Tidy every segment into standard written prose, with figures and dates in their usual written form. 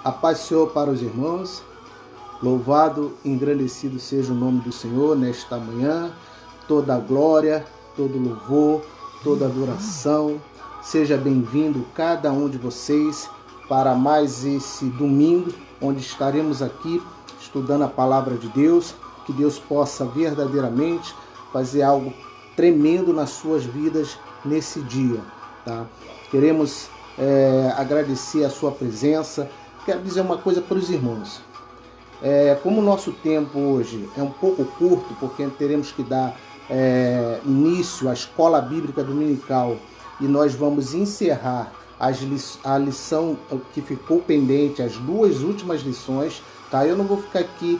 A paz do Senhor para os irmãos. Louvado e engrandecido seja o nome do Senhor nesta manhã. Toda a glória, todo louvor, toda adoração. Seja bem-vindo cada um de vocês para mais esse domingo, onde estaremos aqui estudando a palavra de Deus. Que Deus possa verdadeiramente fazer algo tremendo nas suas vidas nesse dia, tá? Queremos agradecer a sua presença. Quero dizer uma coisa para os irmãos. Como o nosso tempo hoje é um pouco curto, porque teremos que dar início à escola bíblica dominical e nós vamos encerrar a lição que ficou pendente, as duas últimas lições, tá? Eu não vou ficar aqui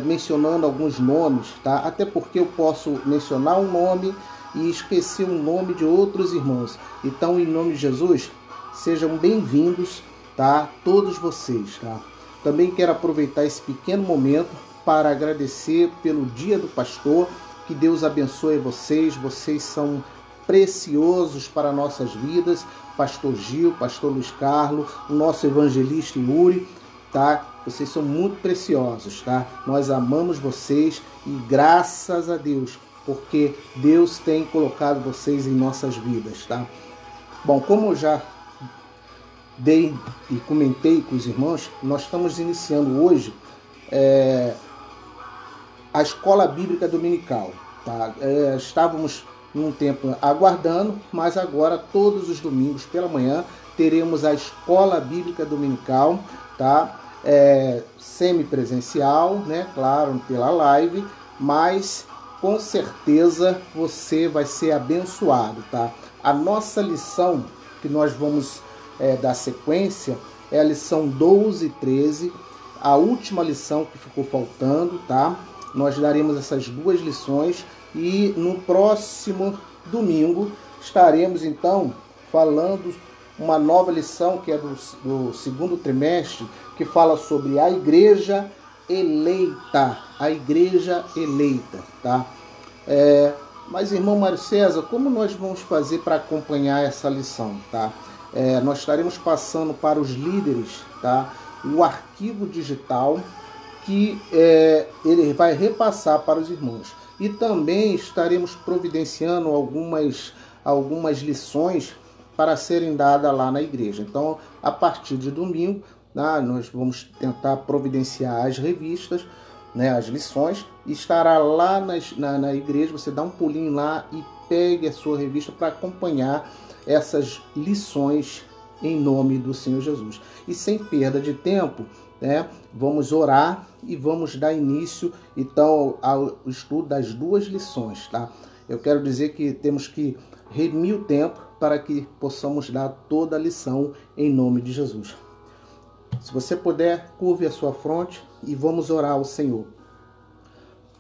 mencionando alguns nomes, tá? Até porque eu posso mencionar um nome e esquecer o nome de outros irmãos. Então, em nome de Jesus, sejam bem-vindos, tá? Todos vocês, tá? Também quero aproveitar esse pequeno momento para agradecer pelo Dia do Pastor. Que Deus abençoe vocês. Vocês são preciosos para nossas vidas. Pastor Gil, Pastor Luiz Carlos, o nosso evangelista Yuri, tá? Vocês são muito preciosos, tá? Nós amamos vocês e graças a Deus, porque Deus tem colocado vocês em nossas vidas, tá? Bom, como eu já dei e comentei com os irmãos, nós estamos iniciando hoje a escola bíblica dominical, tá? Estávamos num tempo aguardando, mas agora todos os domingos pela manhã teremos a escola bíblica dominical, tá? Semipresencial, né? Claro, pela live, mas com certeza você vai ser abençoado, tá? A nossa lição que nós vamos dar sequência é a lição 12 e 13, a última lição que ficou faltando, tá? Nós daremos essas duas lições e no próximo domingo estaremos então falando uma nova lição que é do segundo trimestre, que fala sobre a igreja eleita, tá? Mas irmão Mário César, como nós vamos fazer para acompanhar essa lição, tá? Nós estaremos passando para os líderes, tá? O arquivo digital que ele vai repassar para os irmãos. E também estaremos providenciando algumas lições para serem dadas lá na igreja. Então, a partir de domingo, nós vamos tentar providenciar as revistas, né, as lições, e estará lá na igreja. Você dá um pulinho lá e pegue a sua revista para acompanhar essas lições em nome do Senhor Jesus. E sem perda de tempo, né, vamos orar e vamos dar início então ao estudo das duas lições, tá? Eu quero dizer que temos que remir o tempo para que possamos dar toda a lição em nome de Jesus. Se você puder, curve a sua fronte e vamos orar ao Senhor.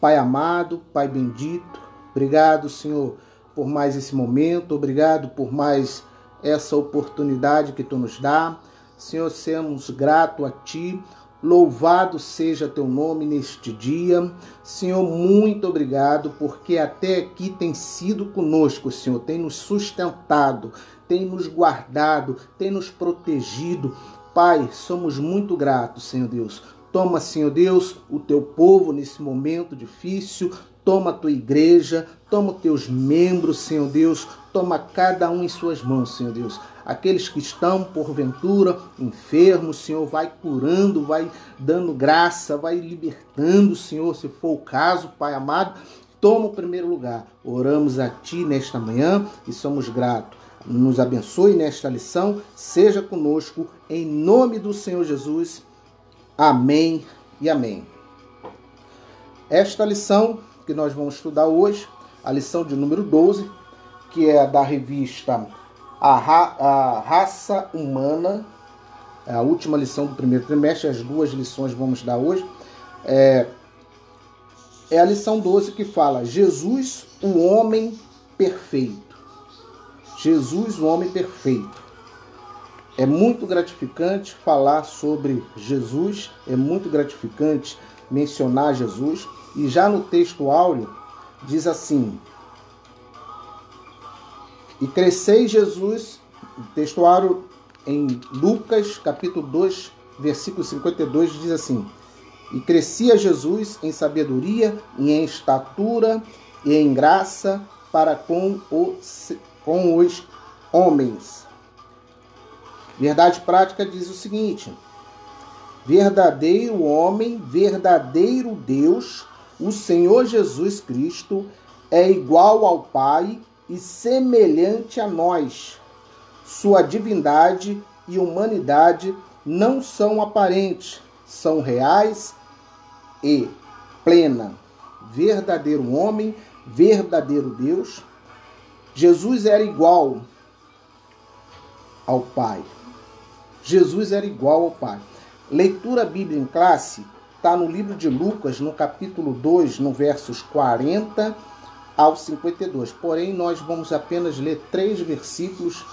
Pai amado, Pai bendito, obrigado, Senhor, por mais esse momento, obrigado por mais essa oportunidade que Tu nos dá. Senhor, sermos gratos a Ti, louvado seja Teu nome neste dia. Senhor, muito obrigado, porque até aqui tem sido conosco, Senhor, tem nos sustentado, tem nos guardado, tem nos protegido. Pai, somos muito gratos, Senhor Deus. Toma, Senhor Deus, o Teu povo nesse momento difícil. Toma a Tua igreja, toma os Teus membros, Senhor Deus. Toma cada um em suas mãos, Senhor Deus. Aqueles que estão, porventura, enfermos, Senhor, vai curando, vai dando graça, vai libertando, Senhor, se for o caso, Pai amado. Toma o primeiro lugar. Oramos a Ti nesta manhã e somos gratos. Nos abençoe nesta lição. Seja conosco, em nome do Senhor Jesus. Amém e amém. Esta lição que nós vamos estudar hoje, a lição de número 12, que é da revista A Raça Humana, a última lição do primeiro trimestre, as duas lições vamos dar hoje, é a lição 12 que fala Jesus, o homem perfeito. Jesus, o homem perfeito. É muito gratificante falar sobre Jesus, é muito gratificante mencionar Jesus, e já no texto áureo diz assim: e crescei Jesus, texto áureo em Lucas capítulo 2, versículo 52 diz assim: e crescia Jesus em sabedoria e em estatura e em graça para com os homens. Verdade prática diz o seguinte: verdadeiro homem, verdadeiro Deus, o Senhor Jesus Cristo, é igual ao Pai e semelhante a nós. Sua divindade e humanidade não são aparentes, são reais e plena. Verdadeiro homem, verdadeiro Deus. Jesus era igual ao Pai. Jesus era igual ao Pai. Leitura bíblica em classe está no livro de Lucas, no capítulo 2, no versos 40 ao 52. Porém, nós vamos apenas ler 3 versículos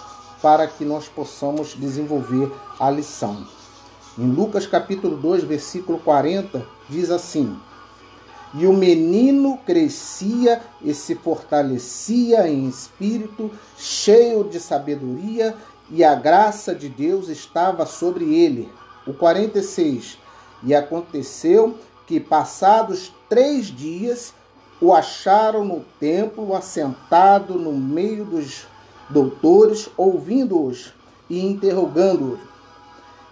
para que nós possamos desenvolver a lição. Em Lucas capítulo 2, versículo 40, diz assim: e o menino crescia e se fortalecia em espírito, cheio de sabedoria, e a graça de Deus estava sobre ele. O 46, e aconteceu que, passados 3 dias, o acharam no templo, assentado no meio dos doutores, ouvindo-os e interrogando-os.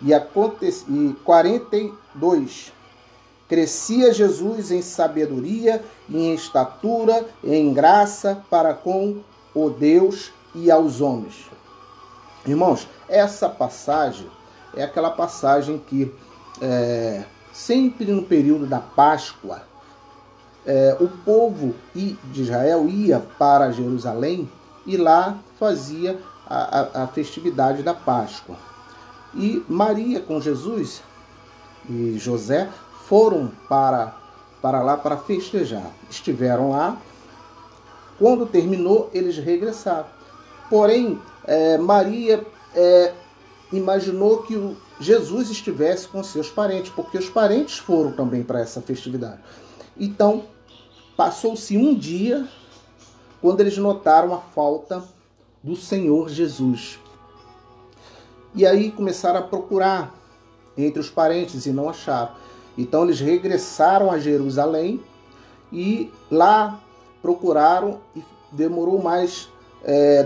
E 42, crescia Jesus em sabedoria e em estatura e em graça para com o Deus e aos homens. Irmãos, essa passagem é aquela passagem que sempre no período da Páscoa, o povo de Israel ia para Jerusalém e lá fazia a festividade da Páscoa. E Maria com Jesus e José foram para lá para festejar. Estiveram lá. Quando terminou, eles regressaram. Porém, Maria imaginou que Jesus estivesse com seus parentes, porque os parentes foram também para essa festividade. Então, passou-se um dia quando eles notaram a falta do Senhor Jesus. E aí começaram a procurar entre os parentes e não acharam. Então eles regressaram a Jerusalém e lá procuraram e demorou mais,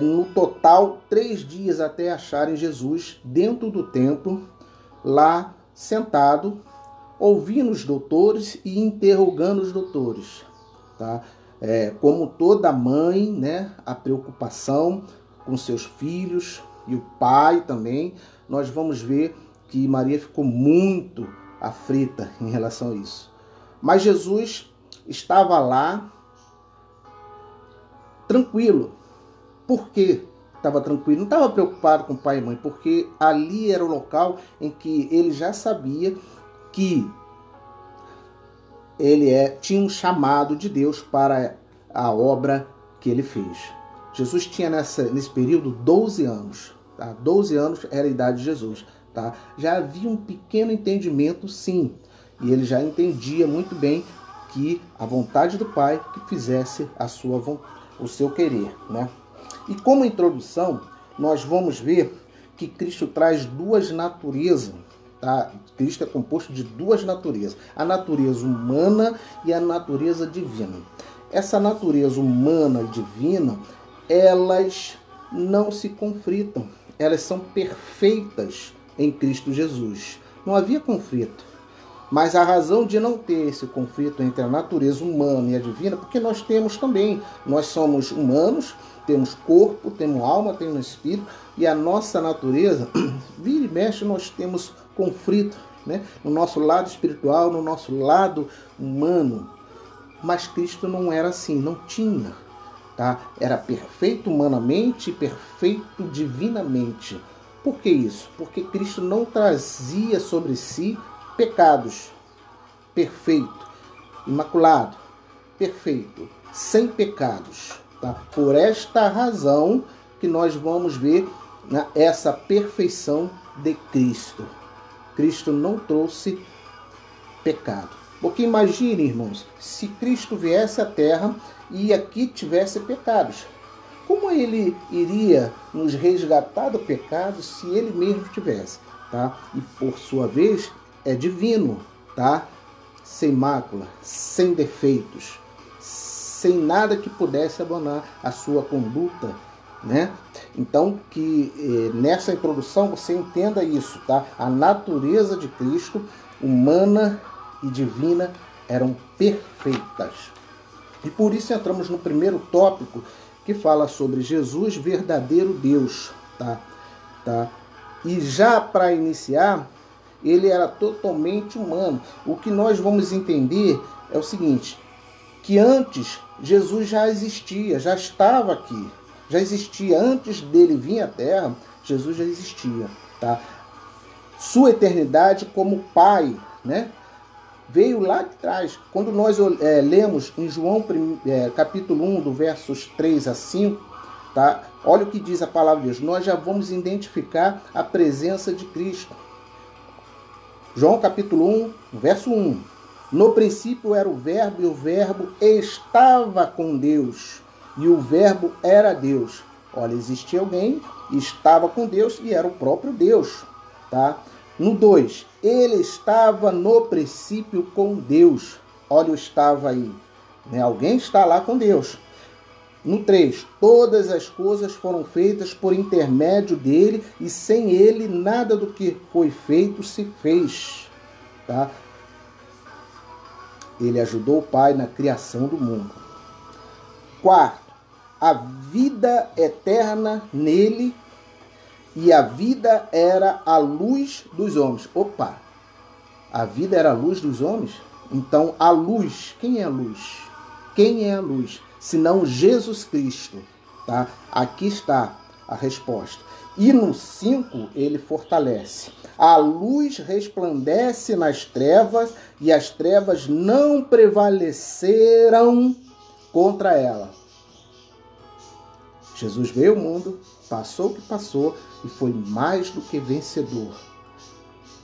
no total, 3 dias até acharem Jesus dentro do templo, lá sentado, ouvindo os doutores e interrogando os doutores. Tá? Como toda mãe, né, a preocupação com seus filhos e o pai também, nós vamos ver que Maria ficou muito aflita em relação a isso. Mas Jesus estava lá tranquilo. Por quê? Estava tranquilo, não estava preocupado com o pai e mãe, porque ali era o local em que ele já sabia que ele tinha um chamado de Deus para a obra que ele fez. Jesus tinha nesse período 12 anos. Tá? 12 anos era a idade de Jesus. Tá? Já havia um pequeno entendimento, sim. E ele já entendia muito bem que a vontade do Pai que fizesse o seu querer. Né? E como introdução, nós vamos ver que Cristo traz 2 naturezas. Tá? Cristo é composto de 2 naturezas. A natureza humana e a natureza divina. Essa natureza humana e divina, elas não se conflitam. Elas são perfeitas em Cristo Jesus. Não havia conflito. Mas a razão de não ter esse conflito entre a natureza humana e a divina, porque nós temos também. Nós somos humanos, temos corpo, temos alma, temos espírito, e a nossa natureza, vira e mexe, nós temos conflito, né? No nosso lado espiritual, no nosso lado humano. Mas Cristo não era assim, não tinha. Tá? Era perfeito humanamente e perfeito divinamente. Por que isso? Porque Cristo não trazia sobre si pecados. Perfeito, imaculado, perfeito, sem pecados. Tá? Por esta razão que nós vamos ver, né, essa perfeição de Cristo. Cristo não trouxe pecado. Porque imagine, irmãos, se Cristo viesse à Terra e aqui tivesse pecados. Como ele iria nos resgatar do pecado se ele mesmo tivesse? tá? E por sua vez é divino, tá? Sem mácula, sem defeitos, sem nada que pudesse abanar a sua conduta, né? Então, que nessa introdução você entenda isso, tá? A natureza de Cristo, humana e divina, eram perfeitas. E por isso entramos no primeiro tópico, que fala sobre Jesus, verdadeiro Deus, tá? E já para iniciar, ele era totalmente humano. O que nós vamos entender é o seguinte, que antes Jesus já existia, já estava aqui, já existia. Antes dele vir à Terra, Jesus já existia, tá? Sua eternidade como Pai, né? Veio lá de trás. Quando nós lemos em João capítulo 1, do versos 3 a 5, tá? Olha o que diz a palavra de Deus. Nós já vamos identificar a presença de Cristo. João capítulo 1, verso 1. No princípio era o Verbo, e o Verbo estava com Deus, e o Verbo era Deus. Olha, existia alguém, estava com Deus, e era o próprio Deus, tá? No 2, ele estava no princípio com Deus. Olha o estava aí, né? Alguém está lá com Deus. No 3, todas as coisas foram feitas por intermédio dele, e sem ele nada do que foi feito se fez, tá? Ele ajudou o Pai na criação do mundo. 4, a vida eterna nele, e a vida era a luz dos homens. Opa! A vida era a luz dos homens? Então, a luz, quem é a luz? Quem é a luz? Senão Jesus Cristo, tá? Aqui está a resposta. E no 5, ele fortalece. A luz resplandece nas trevas, e as trevas não prevaleceram contra ela. Jesus veio ao mundo, passou o que passou, e foi mais do que vencedor,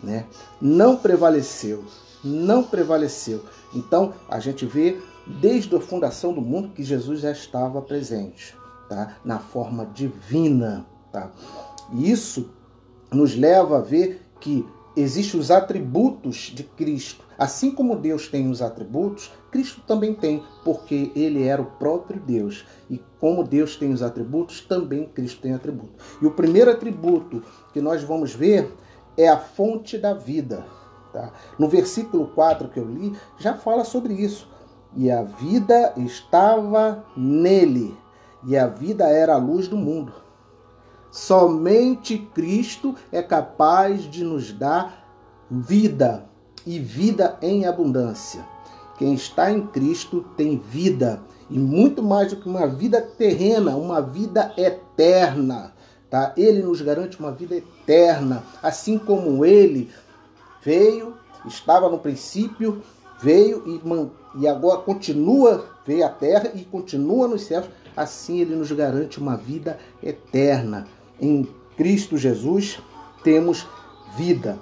né? Não prevaleceu, não prevaleceu. Então, a gente vê desde a fundação do mundo que Jesus já estava presente, tá? Na forma divina, tá? E isso nos leva a ver que existem os atributos de Cristo. Assim como Deus tem os atributos, Cristo também tem, porque ele era o próprio Deus. E como Deus tem os atributos, também Cristo tem atributos. E o primeiro atributo que nós vamos ver é a fonte da vida, tá? No versículo 4 que eu li, já fala sobre isso. E a vida estava nele, e a vida era a luz do mundo. Somente Cristo é capaz de nos dar vida, e vida em abundância. Quem está em Cristo tem vida, e muito mais do que uma vida terrena, uma vida eterna, tá? Ele nos garante uma vida eterna, assim como ele veio, estava no princípio, veio e agora continua, veio à terra e continua nos céus, assim ele nos garante uma vida eterna. Em Cristo Jesus temos vida.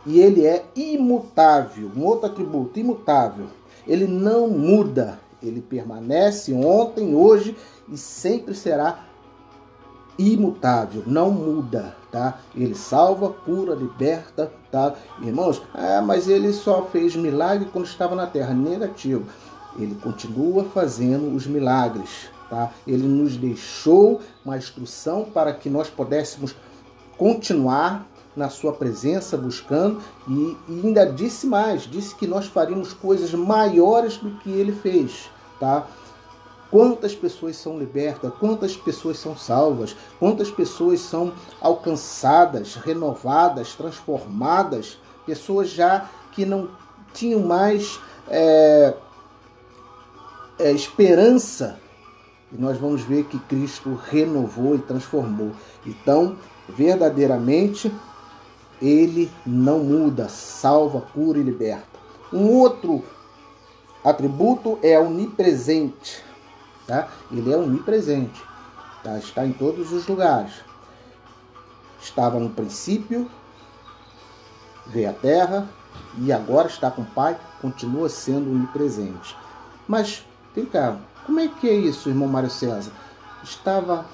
E ele é imutável, um outro atributo, imutável. Ele não muda, ele permanece ontem, hoje e sempre será imutável, não muda, tá? Ele salva, cura, liberta, tá? Irmãos, mas ele só fez milagre quando estava na terra. Negativo. Ele continua fazendo os milagres, tá? Ele nos deixou uma instrução para que nós pudéssemos continuar na sua presença, buscando, e ainda disse mais, disse que nós faríamos coisas maiores do que ele fez, tá? Quantas pessoas são libertas, quantas pessoas são salvas, quantas pessoas são alcançadas, renovadas, transformadas, pessoas já que não tinham mais esperança. E nós vamos ver que Cristo renovou e transformou. Então, verdadeiramente, ele não muda, salva, cura e liberta. Um outro atributo é onipresente, tá? Ele é onipresente, tá? Está em todos os lugares. Estava no princípio, veio à terra e agora está com o Pai, continua sendo onipresente. Mas, vem cá, como é que é isso, irmão Mário César? Estava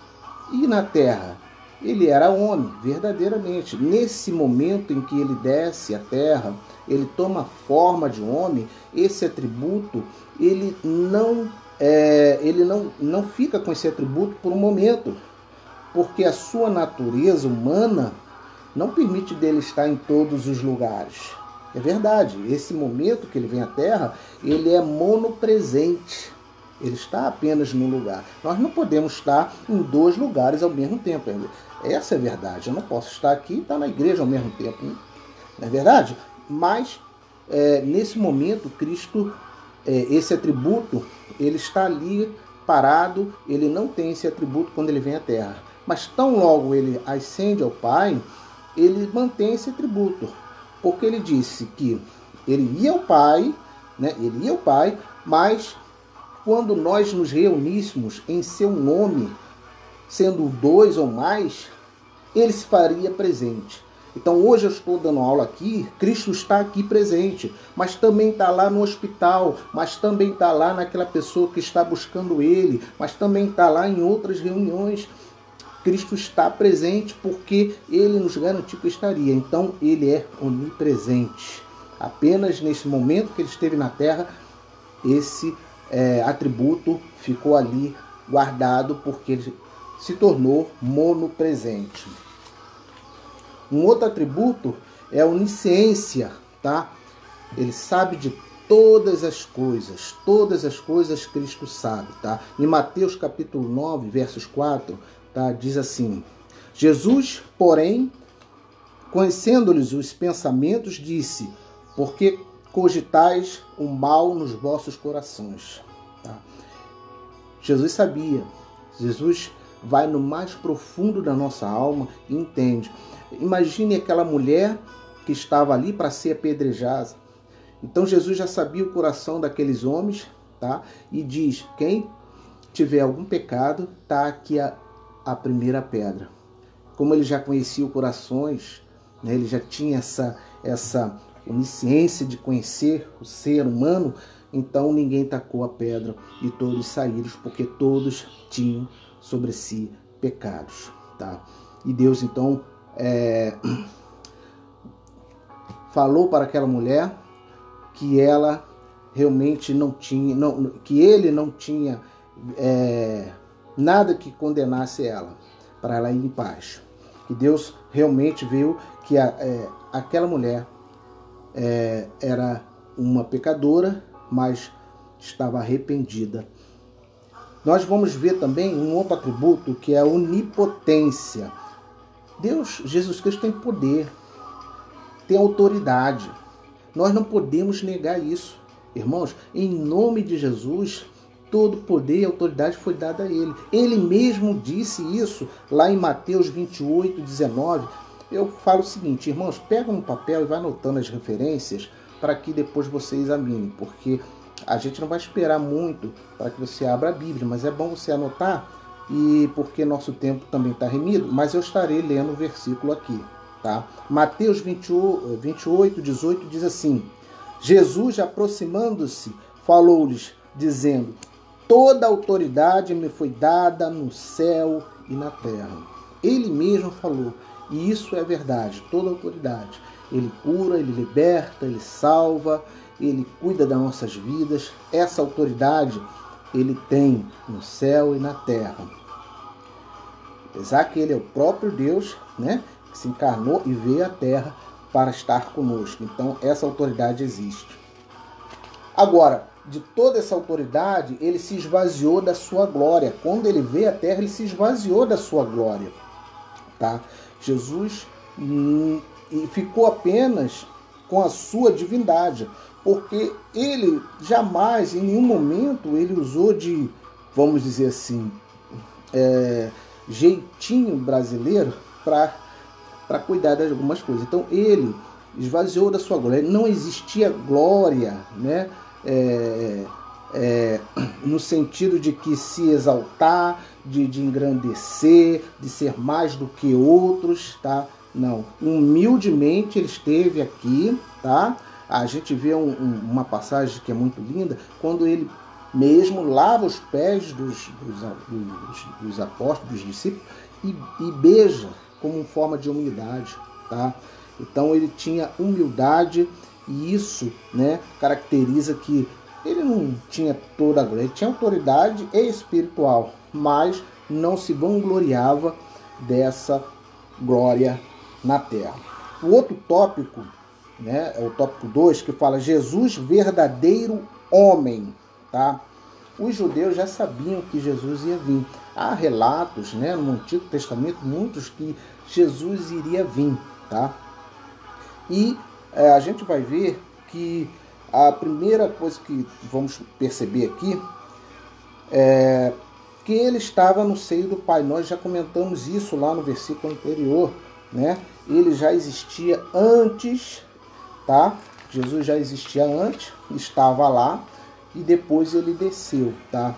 e na terra? ele era homem, verdadeiramente. Nesse momento em que ele desce à terra, ele toma forma de homem, esse atributo, ele não fica com esse atributo por um momento, porque a sua natureza humana não permite dele estar em todos os lugares. É verdade, esse momento que ele vem à Terra, ele é monopresente. Ele está apenas num lugar. Nós não podemos estar em dois lugares ao mesmo tempo. Essa é a verdade. Eu não posso estar aqui e estar na igreja ao mesmo tempo. Não é verdade? Mas, nesse momento, Cristo, esse atributo, ele está ali parado. Ele não tem esse atributo quando ele vem à Terra. Mas tão logo ele ascende ao Pai, ele mantém esse atributo. Porque ele disse que ele ia ao Pai, né? Ele ia ao Pai, mas quando nós nos reuníssemos em seu nome, sendo dois ou mais, ele se faria presente. Então hoje eu estou dando aula aqui, Cristo está aqui presente, mas também está lá no hospital, mas também está lá naquela pessoa que está buscando ele, mas também está lá em outras reuniões. Cristo está presente porque ele nos garantiu que estaria. Então ele é onipresente. Apenas nesse momento que ele esteve na terra, esse atributo ficou ali guardado porque ele se tornou monopresente. Um outro atributo é a onisciência, tá? Ele sabe de todas as coisas Cristo sabe, tá? Em Mateus capítulo 9, versos 4, tá? Diz assim: Jesus, porém, conhecendo-lhes os pensamentos, disse: porque cogitais o mal nos vossos corações. Tá? Jesus sabia. Jesus vai no mais profundo da nossa alma e entende. Imagine aquela mulher que estava ali para ser apedrejada. Então Jesus já sabia o coração daqueles homens, tá? E diz: quem tiver algum pecado, tá aqui a primeira pedra. Como ele já conhecia os corações, né? Ele já tinha essa onisciência de conhecer o ser humano, então ninguém tacou a pedra e todos saíram, porque todos tinham sobre si pecados, tá? E Deus então falou para aquela mulher que ela realmente não tinha, que ele não tinha nada que condenasse ela, para ela ir em paz. Que Deus realmente viu que aquela mulher era uma pecadora, mas estava arrependida. Nós vamos ver também um outro atributo que é a onipotência. Deus, Jesus Cristo, tem poder, tem autoridade. Nós não podemos negar isso. Irmãos, em nome de Jesus, todo poder e autoridade foi dada a Ele. Ele mesmo disse isso lá em Mateus 28, 19. Eu falo o seguinte, irmãos, pega um papel e vai anotando as referências para que depois você examine, porque a gente não vai esperar muito para que você abra a Bíblia, mas é bom você anotar, e porque nosso tempo também está remido, mas eu estarei lendo o versículo aqui, tá? Mateus 28, 18 diz assim: Jesus, aproximando-se, falou-lhes, dizendo: toda autoridade me foi dada no céu e na terra. Ele mesmo falou, e isso é verdade, toda autoridade. Ele cura, ele liberta, ele salva, ele cuida das nossas vidas. Essa autoridade ele tem no céu e na terra. Apesar que ele é o próprio Deus, né, que se encarnou e veio à terra para estar conosco. Então essa autoridade existe. Agora, de toda essa autoridade, ele se esvaziou da sua glória. Quando ele veio à terra, ele se esvaziou da sua glória. Tá? Jesus ficou apenas com a sua divindade, porque ele jamais, em nenhum momento, ele usou de, vamos dizer assim, jeitinho brasileiro para cuidar de algumas coisas. Então ele esvaziou da sua glória. Não existia glória, né? No sentido de que se exaltar, de engrandecer, de ser mais do que outros, tá? Não. Humildemente ele esteve aqui, tá? A gente vê uma passagem que é muito linda, quando ele mesmo lava os pés dos apóstolos, dos discípulos, e beija como forma de humildade, tá? Então ele tinha humildade e isso, né, caracteriza que ele não tinha toda a glória, ele tinha autoridade espiritual, mas não se vangloriava dessa glória na terra. O outro tópico, né, é o tópico 2, que fala Jesus verdadeiro homem, tá? Os judeus já sabiam que Jesus ia vir. Há relatos, né, no Antigo Testamento, muitos que Jesus iria vir, tá? E a gente vai ver que a primeira coisa que vamos perceber aqui é que ele estava no seio do Pai. Nós já comentamos isso lá no versículo anterior, né? Ele já existia antes, tá? Jesus já existia antes, estava lá e depois ele desceu, tá?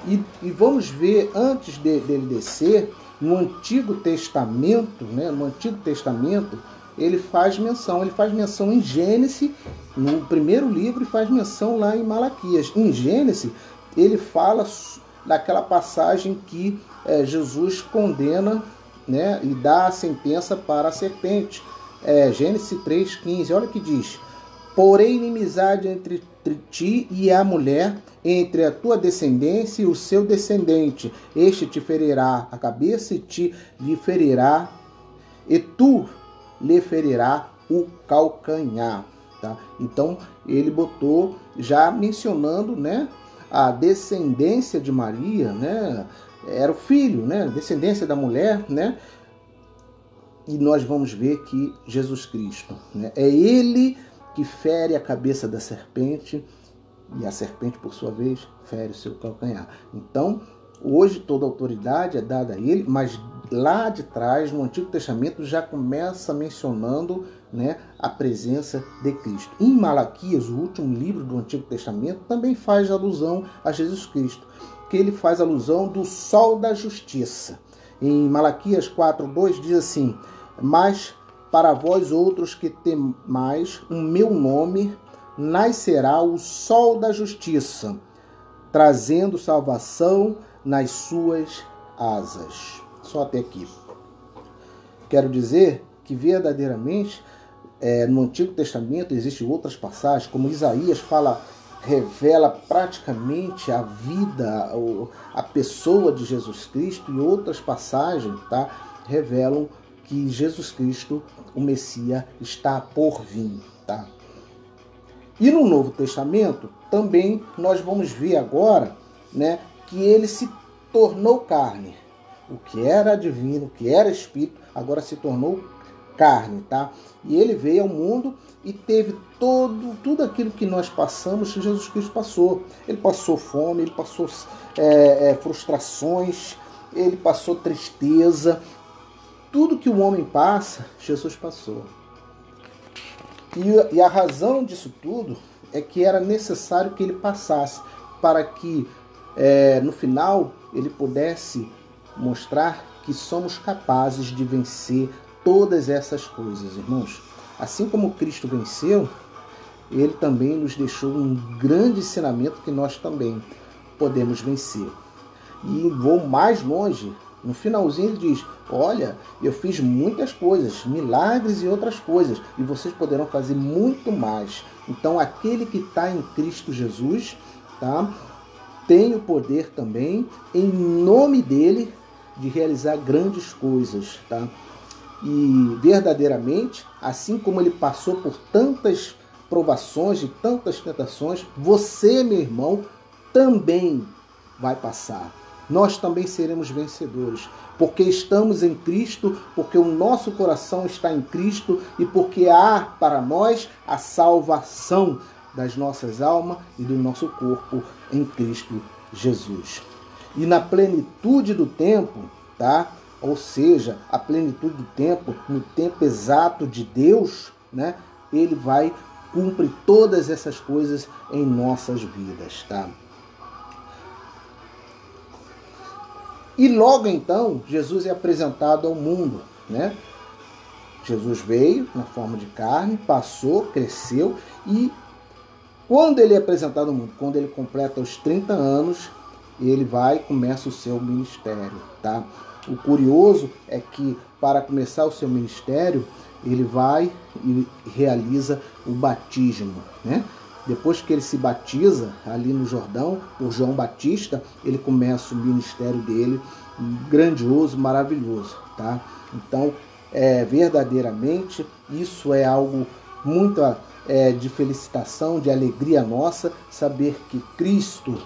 E vamos ver, antes dele descer, no Antigo Testamento, né? No Antigo Testamento, ele faz menção em Gênesis, no primeiro livro, e faz menção lá em Malaquias. Em Gênesis, ele fala daquela passagem que Jesus condena, né, e dá a sentença para a serpente. Gênesis 3,15, olha o que diz: porém inimizade entre ti e a mulher, entre a tua descendência e o seu descendente. Este te ferirá a cabeça e lhe ferirá, e tu lhe ferirá o calcanhar. Tá? Então ele botou, já mencionando, né, a descendência de Maria, né, era o filho, né, descendência da mulher, né, e nós vamos ver que Jesus Cristo, né, é ele que fere a cabeça da serpente, e a serpente, por sua vez, fere o seu calcanhar. Então, hoje toda a autoridade é dada a ele, mas lá de trás, no Antigo Testamento, já começa mencionando, né, a presença de Cristo. Em Malaquias, o último livro do Antigo Testamento, também faz alusão a Jesus Cristo, que ele faz alusão do sol da justiça. Em Malaquias 4:2 diz assim: mas para vós outros que temais o meu nome, nascerá o sol da justiça, trazendo salvação nas suas asas. Só até aqui. Quero dizer que verdadeiramente no Antigo Testamento existem outras passagens, como Isaías revela praticamente a vida, a pessoa de Jesus Cristo, e outras passagens, tá, revelam que Jesus Cristo, o Messias, está por vir, tá? E no Novo Testamento também nós vamos ver agora, né, que ele se tornou carne. O que era divino, o que era espírito, agora se tornou carne, tá? E ele veio ao mundo e teve tudo aquilo que nós passamos, que Jesus Cristo passou. Ele passou fome, ele passou frustrações, ele passou tristeza. Tudo que o homem passa, Jesus passou. E a razão disso tudo é que era necessário que ele passasse, para que no final ele pudesse mostrar que somos capazes de vencer todas essas coisas, irmãos. Assim como Cristo venceu, ele também nos deixou um grande ensinamento que nós também podemos vencer. E vou mais longe. No finalzinho ele diz: olha, eu fiz muitas coisas, milagres e outras coisas, e vocês poderão fazer muito mais. Então aquele que está em Cristo Jesus, tá, tem o poder também, em nome dele, de realizar grandes coisas, tá? E verdadeiramente, assim como ele passou por tantas provações e tantas tentações, você, meu irmão, também vai passar. Nós também seremos vencedores, porque estamos em Cristo, porque o nosso coração está em Cristo e porque há para nós a salvação das nossas almas e do nosso corpo em Cristo Jesus. E na plenitude do tempo, tá? Ou seja, a plenitude do tempo, no tempo exato de Deus, né? Ele vai cumprir todas essas coisas em nossas vidas, tá? E logo então, Jesus é apresentado ao mundo, né? Jesus veio na forma de carne, passou, cresceu, e quando ele é apresentado ao mundo, quando ele completa os 30 anos, ele vai e começa o seu ministério, tá? O curioso é que, para começar o seu ministério, ele vai e realiza o batismo, né? Depois que ele se batiza ali no Jordão, por João Batista, ele começa o ministério dele, grandioso, maravilhoso, tá? Então, verdadeiramente, isso é algo muito de felicitação, de alegria nossa, saber que Cristo,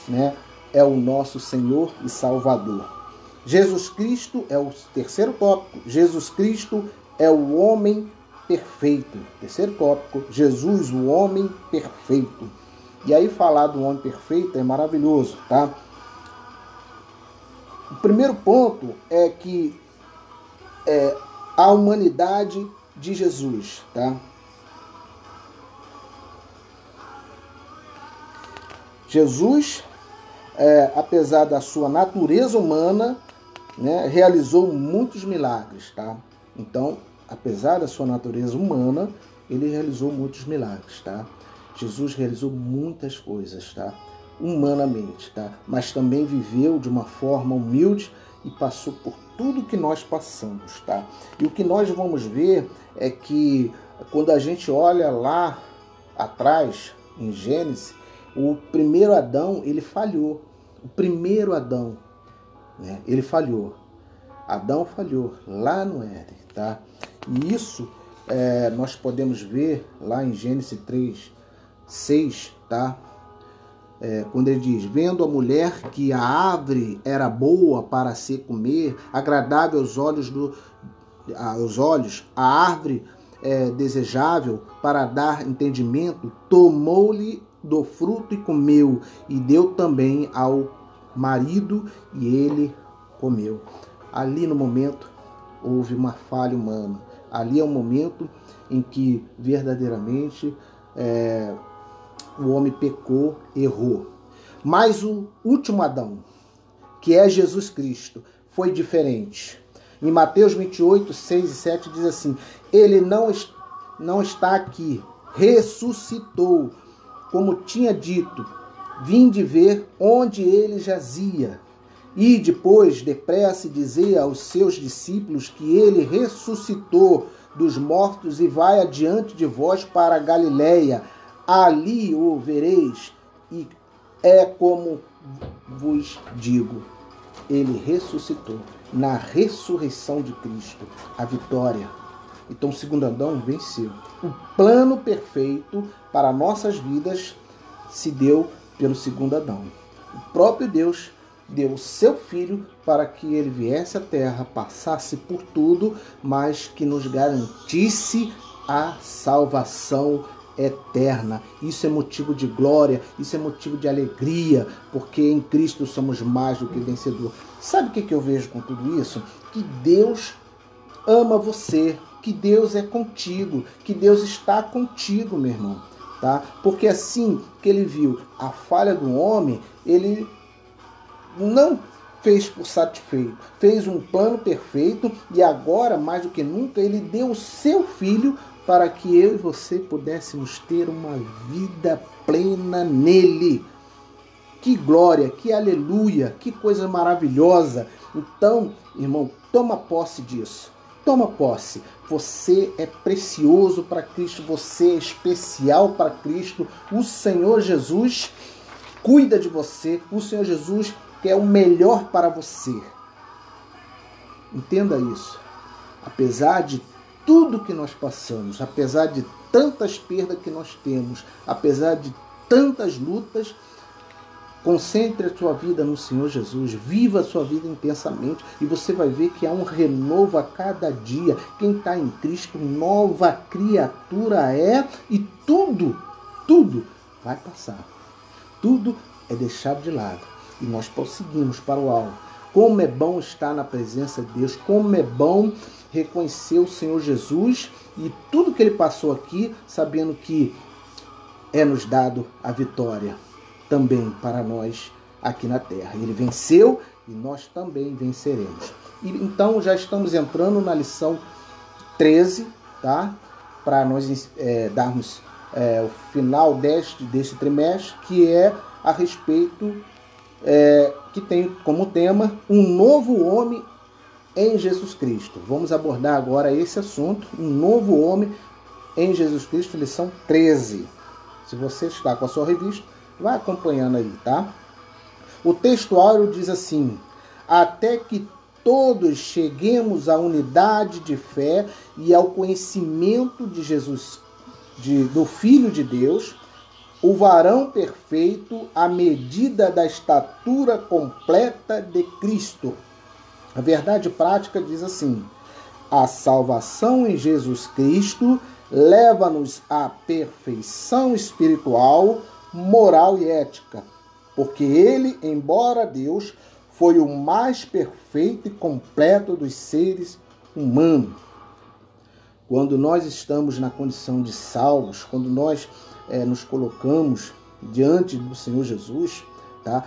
né, é o nosso Senhor e Salvador. Jesus Cristo é o terceiro tópico. Jesus Cristo é o homem perfeito. Terceiro tópico, Jesus, o homem perfeito. E aí falar do homem perfeito é maravilhoso, tá? O primeiro ponto é que a humanidade de Jesus, tá? Jesus, apesar da sua natureza humana, né, realizou muitos milagres, tá? Então, apesar da sua natureza humana, ele realizou muitos milagres, tá? Jesus realizou muitas coisas, tá? Humanamente, tá? Mas também viveu de uma forma humilde e passou por tudo que nós passamos, tá? E o que nós vamos ver é que quando a gente olha lá atrás, em Gênesis, o primeiro Adão, ele falhou. O primeiro Adão, né, ele falhou. Adão falhou lá no Éden, tá? E isso nós podemos ver lá em Gênesis 3:6, tá? Quando ele diz, vendo a mulher que a árvore era boa para se comer, agradável aos olhos, a árvore desejável para dar entendimento, tomou-lhe do fruto e comeu, e deu também ao marido, e ele comeu. Ali no momento houve uma falha humana. Ali é um momento em que verdadeiramente o homem pecou, errou. Mas o último Adão, que é Jesus Cristo, foi diferente. Em Mateus 28:6 e 7 diz assim, ele não está aqui, ressuscitou, como tinha dito, vinde ver onde ele jazia. E depois, depressa, dizia aos seus discípulos que ele ressuscitou dos mortos e vai adiante de vós para a Galiléia. Ali o vereis, e é como vos digo, ele ressuscitou. Na ressurreição de Cristo, a vitória. Então o segundo Adão venceu. O plano perfeito para nossas vidas se deu pelo segundo Adão. O próprio Deus deu o seu Filho para que ele viesse à terra, passasse por tudo, mas que nos garantisse a salvação eterna. Isso é motivo de glória, isso é motivo de alegria, porque em Cristo somos mais do que vencedor. Sabe o que eu vejo com tudo isso? Que Deus ama você, que Deus é contigo, que Deus está contigo, meu irmão, tá? Porque assim que ele viu a falha do homem, ele não fez por satisfeito, fez um plano perfeito e agora, mais do que nunca, ele deu o seu Filho para que eu e você pudéssemos ter uma vida plena nele. Que glória, que aleluia, que coisa maravilhosa. Então, irmão, toma posse disso. Toma posse. Você é precioso para Cristo, você é especial para Cristo. O Senhor Jesus cuida de você. O Senhor Jesus quer o melhor para você. Entenda isso. Apesar de tudo que nós passamos, apesar de tantas perdas que nós temos, apesar de tantas lutas, concentre a sua vida no Senhor Jesus, viva a sua vida intensamente e você vai ver que há um renovo a cada dia. Quem está em Cristo, nova criatura é, e tudo vai passar. Tudo é deixado de lado e nós prosseguimos para o alvo. Como é bom estar na presença de Deus, como é bom reconhecer o Senhor Jesus e tudo que ele passou aqui, sabendo que é nos dado a vitória também para nós aqui na terra. Ele venceu e nós também venceremos. E então já estamos entrando na lição 13, tá? Para nós darmos o final deste trimestre, que é a respeito que tem como tema um novo homem em Jesus Cristo. Vamos abordar agora esse assunto, um novo homem em Jesus Cristo, lição 13. Se você está com a sua revista, vai acompanhando aí, tá? O texto áureo diz assim: até que todos cheguemos à unidade de fé e ao conhecimento de Jesus, do Filho de Deus, o varão perfeito, à medida da estatura completa de Cristo. A verdade prática diz assim: a salvação em Jesus Cristo leva-nos à perfeição espiritual, moral e ética, porque ele, embora Deus, foi o mais perfeito e completo dos seres humanos. Quando nós estamos na condição de salvos, quando nós nos colocamos diante do Senhor Jesus, tá?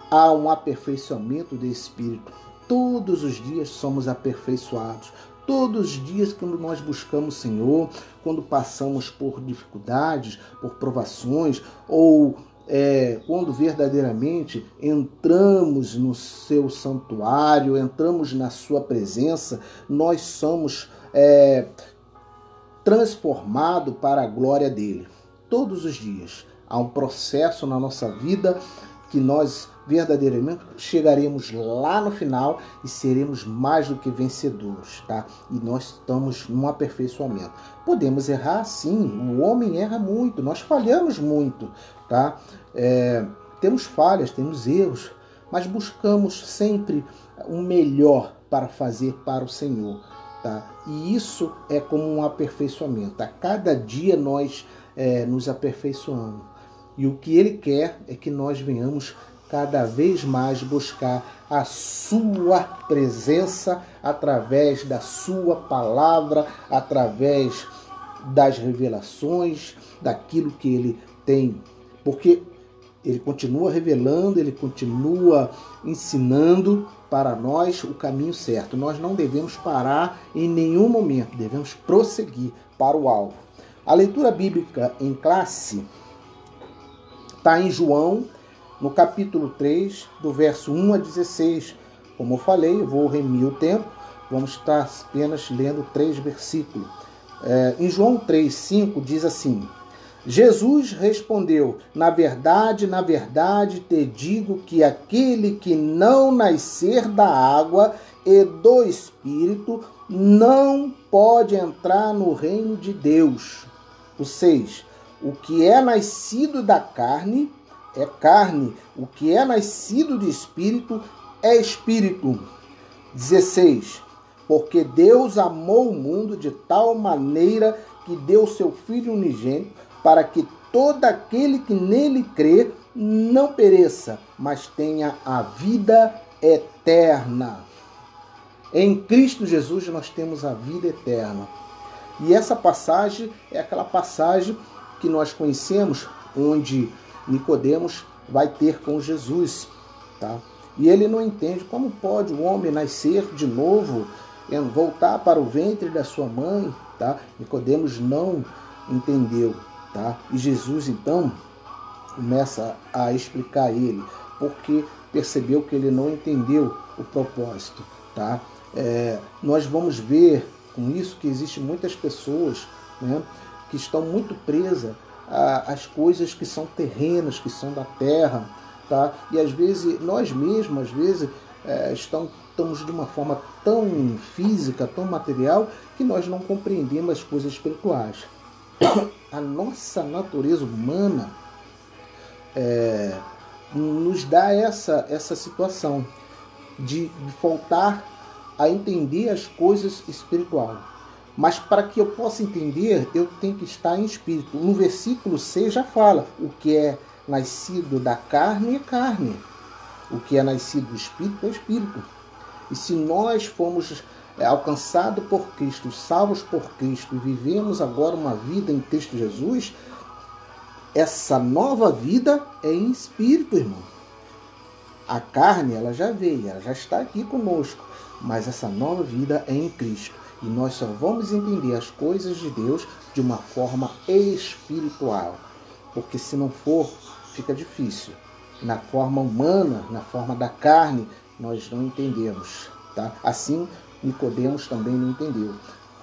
Há um aperfeiçoamento do Espírito. Todos os dias somos aperfeiçoados. Todos os dias, quando nós buscamos o Senhor, quando passamos por dificuldades, por provações, ou quando verdadeiramente entramos no seu santuário, entramos na sua presença, nós somos transformados para a glória dele. Todos os dias há um processo na nossa vida que nós verdadeiramente chegaremos lá no final e seremos mais do que vencedores, tá? E nós estamos num aperfeiçoamento. Podemos errar, sim, o homem erra muito, nós falhamos muito, tá? Temos falhas, temos erros, mas buscamos sempre o melhor para fazer para o Senhor, tá? E isso é como um aperfeiçoamento. A cada dia nós nos aperfeiçoamos. E o que ele quer é que nós venhamos cada vez mais buscar a sua presença através da sua palavra, através das revelações, daquilo que ele tem. Porque ele continua revelando, ele continua ensinando para nós o caminho certo. Nós não devemos parar em nenhum momento, devemos prosseguir para o alvo. A leitura bíblica em classe está em João, no capítulo 3, do verso 1 a 16. Como eu falei, eu vou remir o tempo, vamos estar apenas lendo 3 versículos. Em João 3, 5 diz assim: Jesus respondeu: na verdade, te digo que aquele que não nascer da água e do Espírito não pode entrar no reino de Deus. O 6. O que é nascido da carne é carne, o que é nascido de espírito é espírito. 16. Porque Deus amou o mundo de tal maneira que deu seu Filho unigênito, para que todo aquele que nele crê não pereça, mas tenha a vida eterna. Em Cristo Jesus nós temos a vida eterna. E essa passagem é aquela passagem que nós conhecemos, onde Nicodemos vai ter com Jesus, tá? E ele não entende como pode o homem nascer de novo, voltar para o ventre da sua mãe, tá? Nicodemos não entendeu, tá? E Jesus então começa a explicar a ele, porque percebeu que ele não entendeu o propósito, tá? Nós vamos ver com isso que existem muitas pessoas, né, que estão muito presas às coisas que são terrenas, que são da terra, tá? E às vezes nós mesmos, estamos de uma forma tão física, tão material, que nós não compreendemos as coisas espirituais. A nossa natureza humana nos dá essa situação de faltar a entender as coisas espirituais. Mas para que eu possa entender, eu tenho que estar em espírito. No versículo 6 já fala: o que é nascido da carne é carne, o que é nascido do espírito é espírito. E se nós fomos alcançados por Cristo, salvos por Cristo, e vivemos agora uma vida em Cristo Jesus, essa nova vida é em espírito, irmão. A carne, ela já veio, ela já está aqui conosco, mas essa nova vida é em Cristo. E nós só vamos entender as coisas de Deus de uma forma espiritual. Porque se não for, fica difícil. na forma humana, na forma da carne, nós não entendemos, tá? Assim, Nicodemos também não entendeu.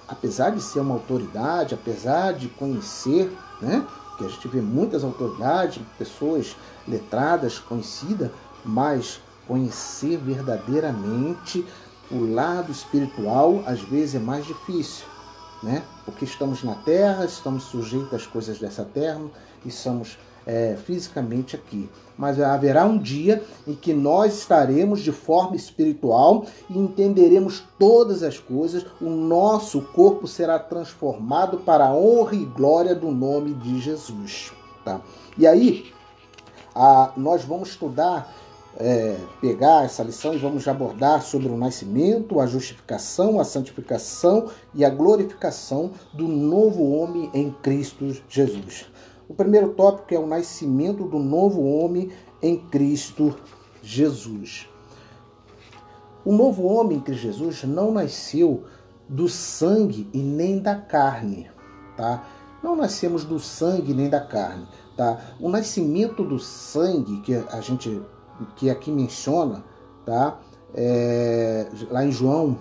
Apesar de ser uma autoridade, apesar de conhecer, né, que a gente vê muitas autoridades, pessoas letradas, conhecidas, mas conhecer verdadeiramente o lado espiritual às vezes é mais difícil, né? Porque estamos na terra, estamos sujeitos às coisas dessa terra e somos fisicamente aqui. Mas haverá um dia em que nós estaremos de forma espiritual e entenderemos todas as coisas. O nosso corpo será transformado para a honra e glória do nome de Jesus. Tá? E aí, nós vamos estudar, pegar essa lição e vamos abordar sobre o nascimento, a justificação, a santificação e a glorificação do novo homem em Cristo Jesus. O primeiro tópico é o nascimento do novo homem em Cristo Jesus. O novo homem em Cristo Jesus não nasceu do sangue e nem da carne, tá? Não nascemos do sangue nem da carne, tá? O nascimento do sangue que aqui menciona, tá? Lá em João,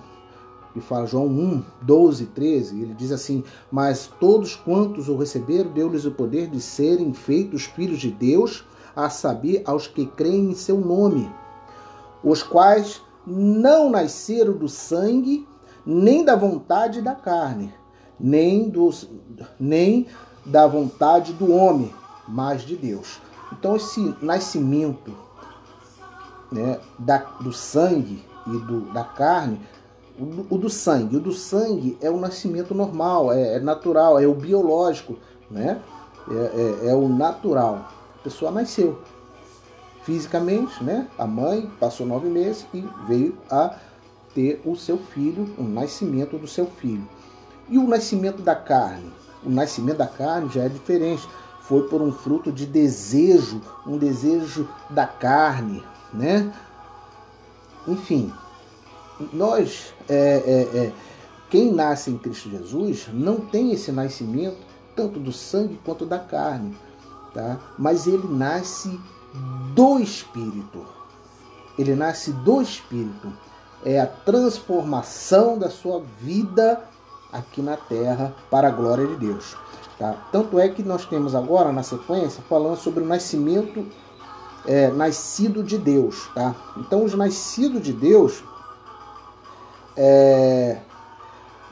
que fala, João 1, 12, 13, ele diz assim: mas todos quantos o receberam, deu-lhes o poder de serem feitos filhos de Deus, a saber, aos que creem em seu nome, os quais não nasceram do sangue, nem da vontade da carne, nem da vontade do homem, mas de Deus. Então esse nascimento, né, do sangue e da carne, o do sangue é o nascimento normal, é natural, é o biológico, né? É o natural. A pessoa nasceu fisicamente, né? A mãe passou 9 meses e veio a ter o seu filho, o nascimento do seu filho. E o nascimento da carne? O nascimento da carne já é diferente. Foi por um fruto de desejo, um desejo da carne, né? Enfim, quem nasce em Cristo Jesus não tem esse nascimento tanto do sangue quanto da carne, tá? Mas ele nasce do Espírito. Ele nasce do Espírito. É a transformação da sua vida aqui na terra para a glória de Deus, tá? Tanto é que nós temos agora, na sequência, falando sobre o nascimento nascido de Deus, tá? Então, os nascidos de Deus,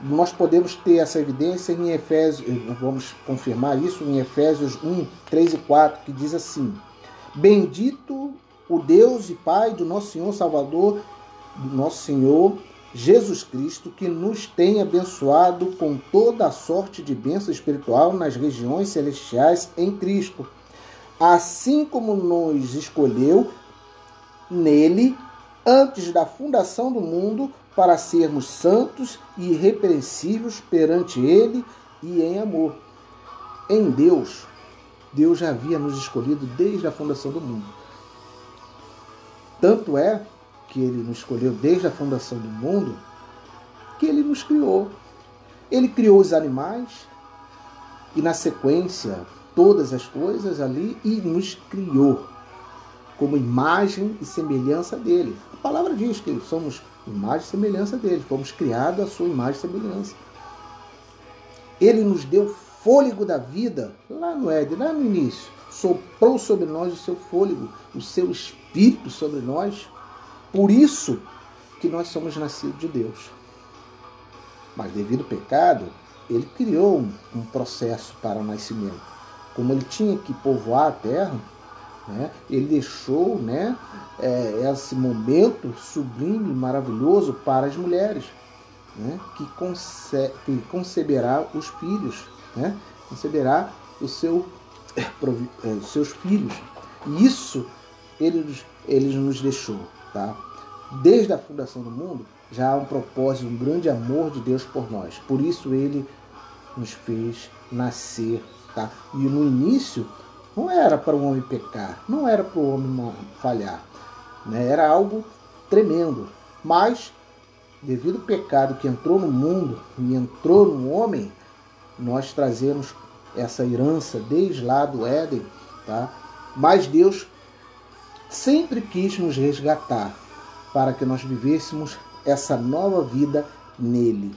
nós podemos ter essa evidência em Efésios, vamos confirmar isso em Efésios 1, 3 e 4, que diz assim: bendito o Deus e Pai do nosso Senhor Salvador, do nosso Senhor Jesus Cristo, que nos tem abençoado com toda a sorte de bênção espiritual nas regiões celestiais em Cristo, assim como nos escolheu nele antes da fundação do mundo, para sermos santos e irrepreensíveis perante Ele e em amor. Em Deus, Deus já havia nos escolhido desde a fundação do mundo. Tanto é que Ele nos escolheu desde a fundação do mundo, que Ele nos criou. Ele criou os animais e, na sequência, todas as coisas ali, e nos criou como imagem e semelhança dele. A palavra diz que somos imagem e semelhança dele, fomos criados à sua imagem e semelhança. Ele nos deu fôlego da vida lá no Éden, lá no início. Soprou sobre nós o seu fôlego, o seu espírito sobre nós. Por isso que nós somos nascidos de Deus. Mas devido ao pecado, ele criou um processo para o nascimento. Como ele tinha que povoar a terra, né, ele deixou, né, esse momento sublime e maravilhoso para as mulheres, né, que conceberá os filhos, né, conceberá os seus filhos. E isso ele nos deixou, tá? Desde a fundação do mundo já há um propósito, um grande amor de Deus por nós. Por isso ele nos fez nascer, tá? E no início não era para o homem pecar, não era para o homem falhar, né? Era algo tremendo. Mas, devido ao pecado que entrou no mundo e entrou no homem, nós trazemos essa herança desde lá do Éden, tá? Mas Deus sempre quis nos resgatar para que nós vivêssemos essa nova vida nele.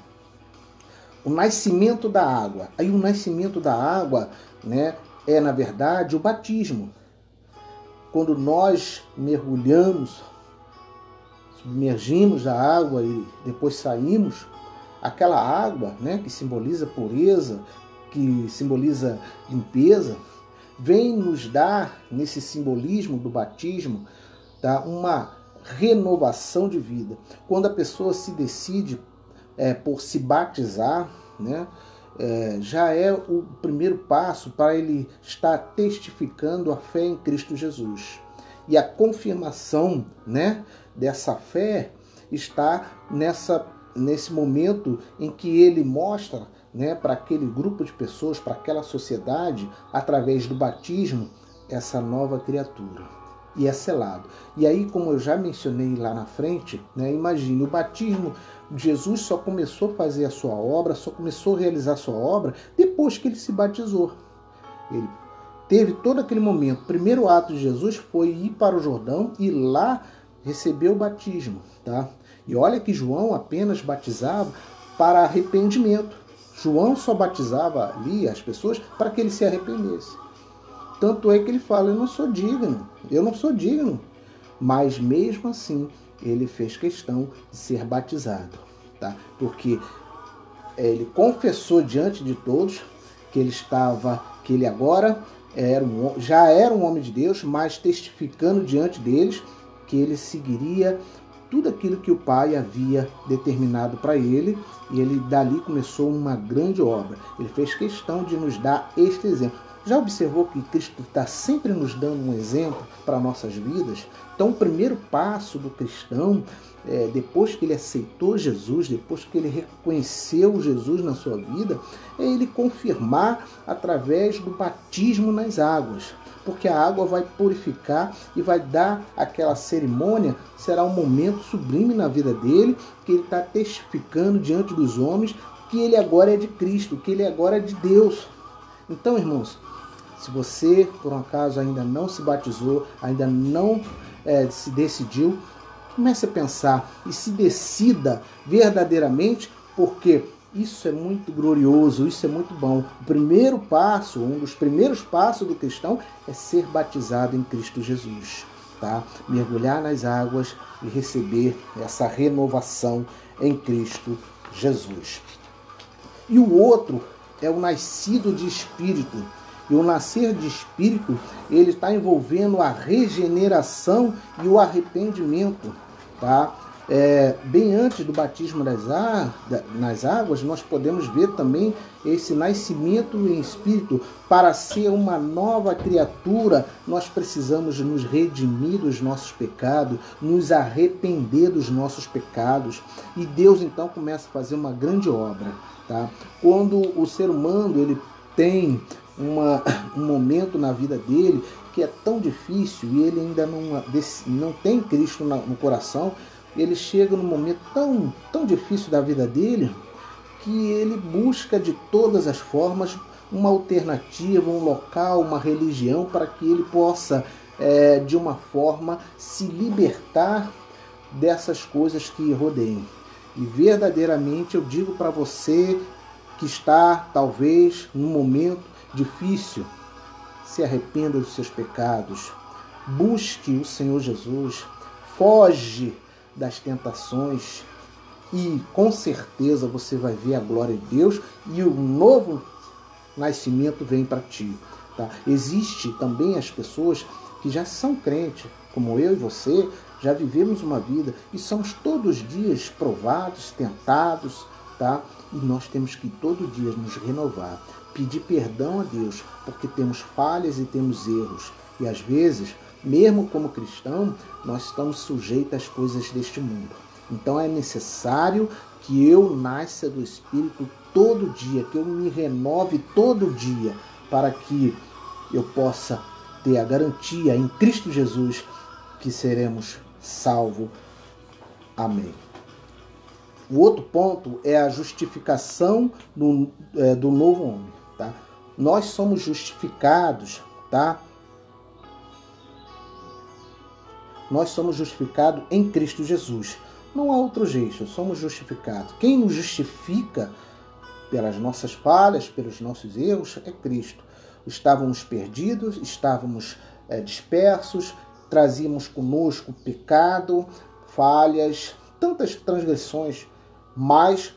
O nascimento da água. Aí o nascimento da água, né, é, na verdade, o batismo. Quando nós mergulhamos, submergimos da água e depois saímos, aquela água, né, que simboliza pureza, que simboliza limpeza, vem nos dar, nesse simbolismo do batismo, tá, uma renovação de vida. Quando a pessoa se decide por se batizar, né, já é o primeiro passo para ele estar testificando a fé em Cristo Jesus. E a confirmação, né, dessa fé está nesse momento em que ele mostra, né, para aquele grupo de pessoas, para aquela sociedade, através do batismo, essa nova criatura. E é selado. E aí, como eu já mencionei lá na frente, né, imagine, o batismo, Jesus só começou a fazer a sua obra, só começou a realizar a sua obra depois que ele se batizou. Ele teve todo aquele momento. O primeiro ato de Jesus foi ir para o Jordão e lá receber o batismo. Tá? E olha que João apenas batizava para arrependimento. João só batizava ali as pessoas para que eles se arrependessem. Tanto é que ele fala, eu não sou digno. Mas mesmo assim, ele fez questão de ser batizado. Tá? Porque ele confessou diante de todos que ele agora já era um homem de Deus, mas testificando diante deles que ele seguiria tudo aquilo que o Pai havia determinado para ele, e ele dali começou uma grande obra. Ele fez questão de nos dar este exemplo. Já observou que Cristo está sempre nos dando um exemplo para nossas vidas? Então, o primeiro passo do cristão, depois que ele aceitou Jesus, depois que ele reconheceu Jesus na sua vida, é ele confirmar através do batismo nas águas. Porque a água vai purificar e vai dar aquela cerimônia, será um momento sublime na vida dele, que ele está testificando diante dos homens que ele agora é de Cristo, que ele agora é de Deus. Então, irmãos, se você, por um acaso, ainda não se batizou, ainda não se decidiu, comece a pensar e se decida verdadeiramente, porque isso é muito glorioso, isso é muito bom. O primeiro passo, um dos primeiros passos do cristão é ser batizado em Cristo Jesus. Tá? Mergulhar nas águas e receber essa renovação em Cristo Jesus. E o outro é o nascido de Espírito. E o nascer de Espírito, ele está envolvendo a regeneração e o arrependimento. Tá? Bem antes do batismo nas águas, nós podemos ver também esse nascimento em Espírito. Para ser uma nova criatura, nós precisamos nos redimir dos nossos pecados, nos arrepender dos nossos pecados. E Deus então começa a fazer uma grande obra. Tá? Quando o ser humano ele tem um momento na vida dele que é tão difícil e ele ainda não tem Cristo no coração, ele chega num momento tão difícil da vida dele que ele busca de todas as formas uma alternativa, um local, uma religião para que ele possa, de uma forma, se libertar dessas coisas que rodeiam. E verdadeiramente eu digo para você que está talvez num momento difícil, se arrependa dos seus pecados, busque o Senhor Jesus, foge das tentações e com certeza você vai ver a glória de Deus e o novo nascimento vem para ti. Tá? Existe também as pessoas que já são crentes, como eu e você, já vivemos uma vida e somos todos os dias provados, tentados, tá? E nós temos que todo dia nos renovar, pedir perdão a Deus, porque temos falhas e temos erros. E às vezes, mesmo como cristão, nós estamos sujeitos às coisas deste mundo. Então é necessário que eu nasça do Espírito todo dia, que eu me renove todo dia, para que eu possa ter a garantia em Cristo Jesus que seremos salvos. Amém. O outro ponto é a justificação do novo homem. Tá? Nós somos justificados, tá? Nós somos justificados em Cristo Jesus. Não há outro jeito, somos justificados. Quem nos justifica pelas nossas falhas, pelos nossos erros, é Cristo. Estávamos perdidos, estávamos dispersos, trazíamos conosco pecado, falhas, tantas transgressões, mas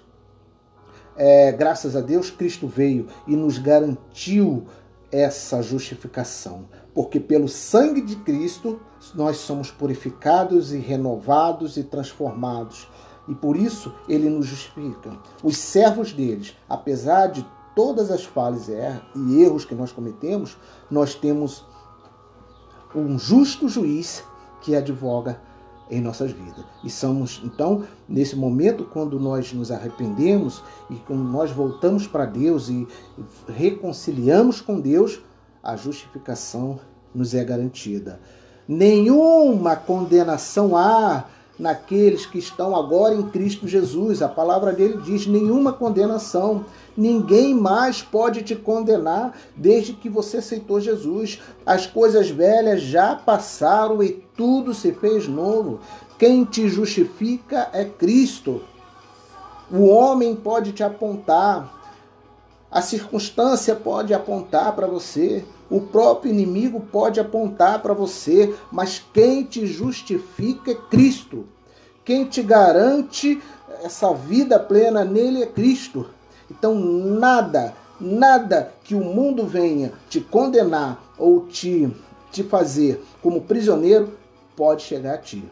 graças a Deus Cristo veio e nos garantiu essa justificação, porque pelo sangue de Cristo nós somos purificados e renovados e transformados, e por isso ele nos justifica. Os servos deles, apesar de todas as falhas e erros que nós cometemos, nós temos um justo juiz que advoga em nossas vidas. E somos, então, nesse momento, quando nós nos arrependemos e quando nós voltamos para Deus e reconciliamos com Deus, a justificação nos é garantida. Nenhuma condenação há naqueles que estão agora em Cristo Jesus. A palavra dele diz: nenhuma condenação. Ninguém mais pode te condenar desde que você aceitou Jesus. As coisas velhas já passaram e tudo se fez novo. Quem te justifica é Cristo. O homem pode te apontar, a circunstância pode apontar para você, o próprio inimigo pode apontar para você, mas quem te justifica é Cristo. Quem te garante essa vida plena nele é Cristo. Então nada que o mundo venha te condenar ou te fazer como prisioneiro pode chegar a ti.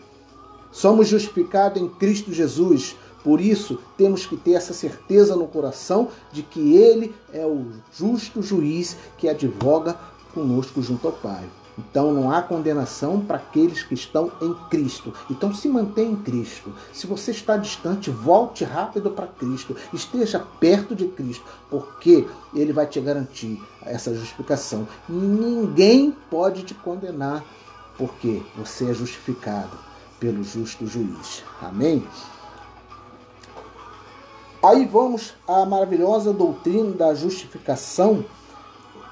Somos justificados em Cristo Jesus. Por isso, temos que ter essa certeza no coração de que Ele é o justo juiz que advoga conosco junto ao Pai. Então, não há condenação para aqueles que estão em Cristo. Então, se mantenha em Cristo. Se você está distante, volte rápido para Cristo. Esteja perto de Cristo, porque Ele vai te garantir essa justificação. Ninguém pode te condenar, porque você é justificado pelo justo juiz. Amém? Aí vamos à maravilhosa doutrina da justificação.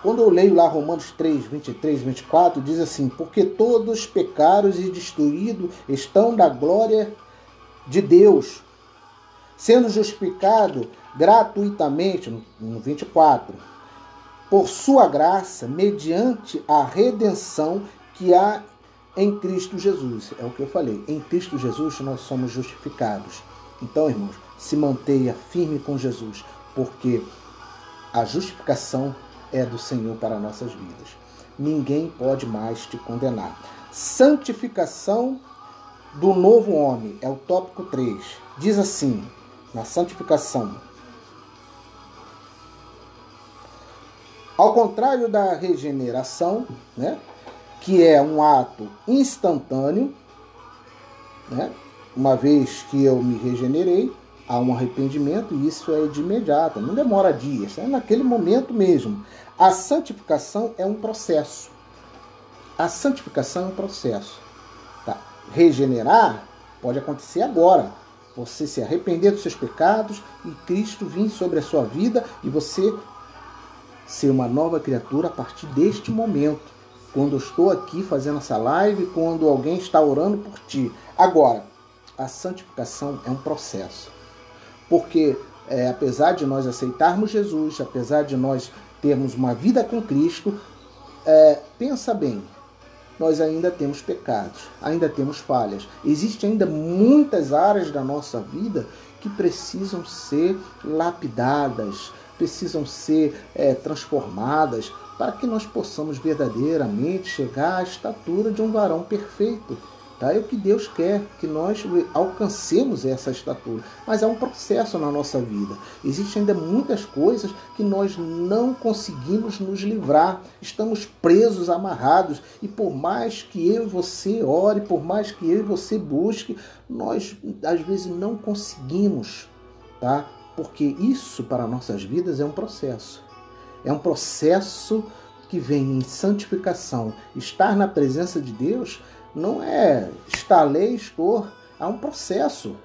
Quando eu leio lá Romanos 3, 23, 24, diz assim: porque todos pecaram e destruídos estão da glória de Deus, sendo justificado gratuitamente, no 24, por sua graça, mediante a redenção que há em Cristo Jesus. É o que eu falei, em Cristo Jesus nós somos justificados. Então, irmãos, se mantenha firme com Jesus, porque a justificação é do Senhor para nossas vidas. Ninguém pode mais te condenar. Santificação do novo homem, é o tópico 3. Diz assim, na santificação: ao contrário da regeneração, né, que é um ato instantâneo, né, uma vez que eu me regenerei, há um arrependimento e isso é de imediato, não demora dias, é naquele momento mesmo. A santificação é um processo. A santificação é um processo. Tá? Regenerar pode acontecer agora. Você se arrepender dos seus pecados e Cristo vir sobre a sua vida e você ser uma nova criatura a partir deste momento. Quando eu estou aqui fazendo essa live, quando alguém está orando por ti. Agora, a santificação é um processo. Porque apesar de nós aceitarmos Jesus, apesar de nós termos uma vida com Cristo, pensa bem, nós ainda temos pecados, ainda temos falhas. Existem ainda muitas áreas da nossa vida que precisam ser lapidadas, precisam ser transformadas, para que nós possamos verdadeiramente chegar à estatura de um varão perfeito. Tá? É o que Deus quer, que nós alcancemos essa estatura. Mas é um processo na nossa vida. Existem ainda muitas coisas que nós não conseguimos nos livrar. Estamos presos, amarrados. E por mais que eu e você ore, por mais que eu e você busque, nós às vezes não conseguimos. Tá? Porque isso para nossas vidas é um processo. É um processo que vem em santificação. Estar na presença de Deus não é estalei, estou. Há um processo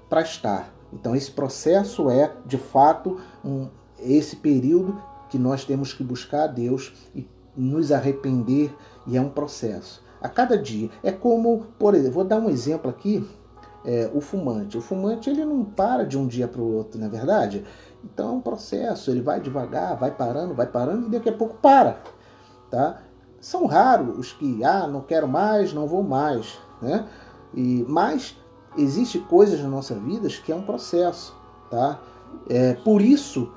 para estar. Então esse processo é, de fato, esse período que nós temos que buscar a Deus e nos arrepender, e é um processo. A cada dia. É como, por exemplo, vou dar um exemplo aqui, o fumante. O fumante ele não para de um dia para o outro, não é verdade? Então é um processo, ele vai devagar, vai parando e daqui a pouco para. Tá? São raros os que, não quero mais, não vou mais. Né? Mas existem coisas na nossa vida que é um processo. Tá? Por isso,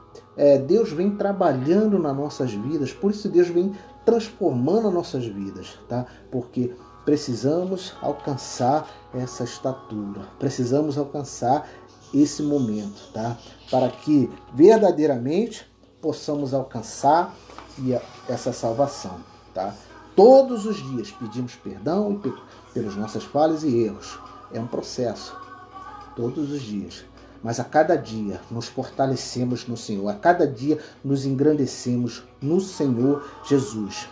Deus vem trabalhando nas nossas vidas, por isso Deus vem transformando as nossas vidas, tá? Porque precisamos alcançar essa estatura, precisamos alcançar esse momento, tá? Para que verdadeiramente possamos alcançar essa salvação, tá? Todos os dias pedimos perdão pelas nossas falhas e erros. É um processo, todos os dias. Mas a cada dia nos fortalecemos no Senhor, a cada dia nos engrandecemos no Senhor Jesus.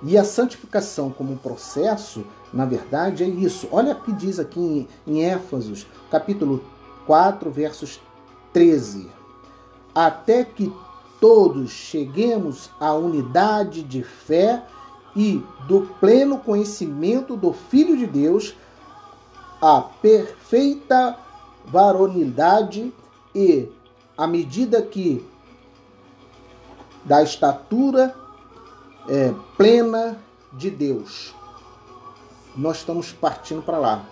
E a santificação como um processo, na verdade, é isso. Olha o que diz aqui em Éfesos, capítulo 4, versos 13. Até que todos cheguemos à unidade de fé e do pleno conhecimento do Filho de Deus, a perfeita varonilidade e à medida que da estatura plena de Deus. Nós estamos partindo para lá,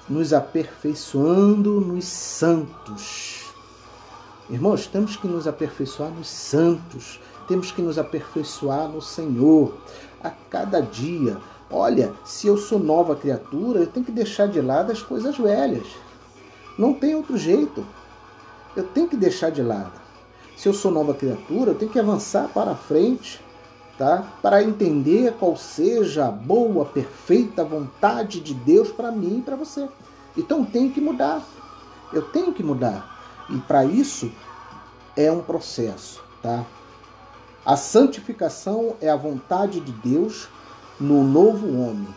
nos aperfeiçoando nos santos. Irmãos, temos que nos aperfeiçoar nos santos, temos que nos aperfeiçoar no Senhor a cada dia. Olha, se eu sou nova criatura, eu tenho que deixar de lado as coisas velhas. Não tem outro jeito. Eu tenho que deixar de lado. Se eu sou nova criatura, eu tenho que avançar para frente, tá? Para entender qual seja a boa, perfeita vontade de Deus para mim e para você. Então eu tenho que mudar. Eu tenho que mudar. E para isso é um processo, tá? A santificação é a vontade de Deus no novo homem.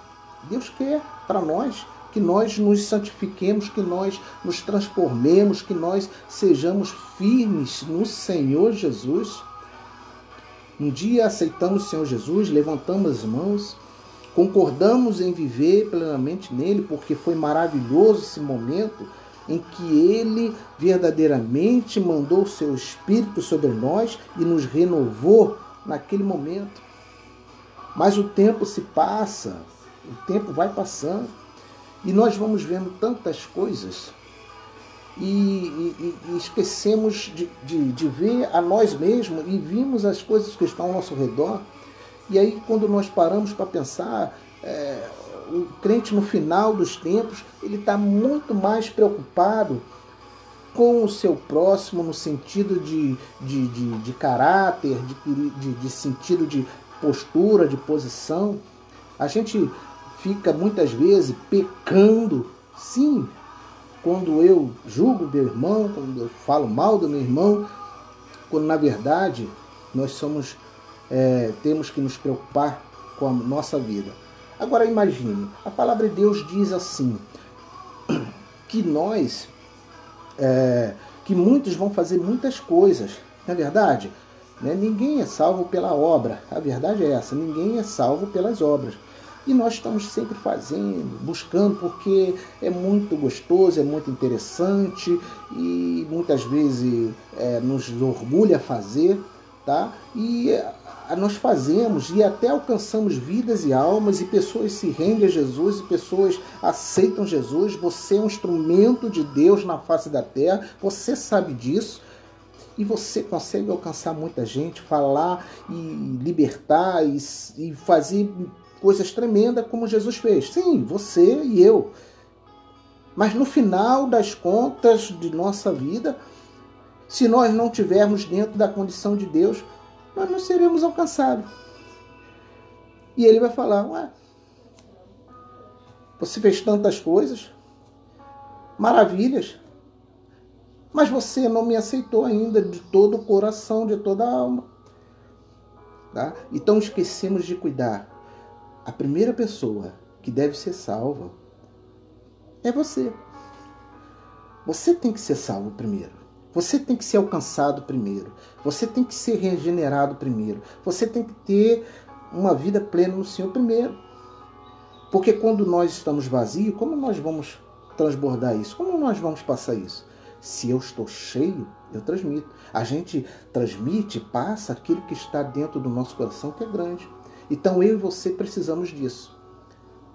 Deus quer para nós que nós nos santifiquemos, que nós nos transformemos, que nós sejamos firmes no Senhor Jesus. Um dia aceitamos o Senhor Jesus, levantamos as mãos, concordamos em viver plenamente nele, porque foi maravilhoso esse momento em que ele verdadeiramente mandou o seu Espírito sobre nós e nos renovou naquele momento. Mas o tempo se passa, o tempo vai passando, e nós vamos vendo tantas coisas e esquecemos de ver a nós mesmos e vimos as coisas que estão ao nosso redor. E aí, quando nós paramos para pensar, o crente no final dos tempos, ele está muito mais preocupado com o seu próximo no sentido de caráter, de sentido de postura, de posição. A gente fica muitas vezes pecando, sim, quando eu julgo meu irmão, quando eu falo mal do meu irmão, quando na verdade nós temos que nos preocupar com a nossa vida. Agora imagine, a palavra de Deus diz assim, que que muitos vão fazer muitas coisas, não é verdade? Ninguém é salvo pela obra, a verdade é essa, ninguém é salvo pelas obras. E nós estamos sempre fazendo, buscando, porque é muito gostoso, é muito interessante e muitas vezes nos orgulha fazer, tá? E nós fazemos e até alcançamos vidas e almas e pessoas se rendem a Jesus e pessoas aceitam Jesus. Você é um instrumento de Deus na face da terra, você sabe disso. E você consegue alcançar muita gente, falar e libertar e fazer coisas tremendas como Jesus fez. Sim, você e eu. Mas no final das contas de nossa vida, se nós não estivermos dentro da condição de Deus, nós não seremos alcançados. E ele vai falar, você fez tantas coisas, maravilhas, mas você não me aceitou ainda de todo o coração, de toda a alma. Tá? Então esquecemos de cuidar. A primeira pessoa que deve ser salva é você. Você tem que ser salvo primeiro. Você tem que ser alcançado primeiro. Você tem que ser regenerado primeiro. Você tem que ter uma vida plena no Senhor primeiro. Porque quando nós estamos vazios, como nós vamos transbordar isso? Como nós vamos passar isso? Se eu estou cheio, eu transmito. A gente transmite, passa aquilo que está dentro do nosso coração, que é grande. Então eu e você precisamos disso.